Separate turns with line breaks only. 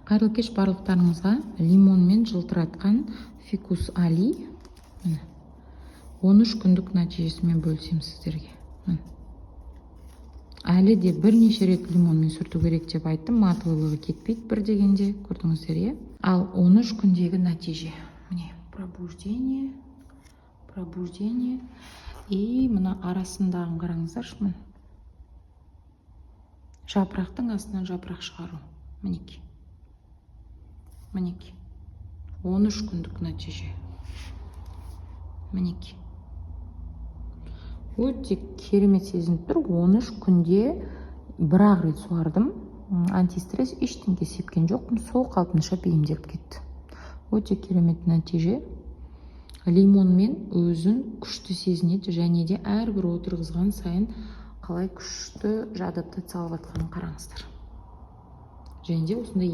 Қайырлы кеш барлықтарыңызға. Лимонмен жылтыратқан фикус али. 13 күндік нәтижесімен бөлсем сіздерге. Әлі де бірнеше рет лимонмен сүрту керек деп айттым. Матылылығы кетпейді бір дегенде, көрдіңіздер. Ал 13 күндегі нәтиже. Міне, пробуждение. И мына арасындағын қараңыздаршы. Жапырақтың астынан жапырақ шығару. Мінеки. 13 күндік нәтиже. Мінеки. Өте керемет сезініп тұр. 13 күнде бір-ақ рет суардым. Антистресс ештеңке сепкен жоқпын. Сол қалпынша бейімделіп кетті. Өте керемет нәтиже. Лимонмен өзін күшті сезінеді, және де әрбір отырғызған сайын қалай күшті адаптациялап жатқанын қараңыздар. Және де осындай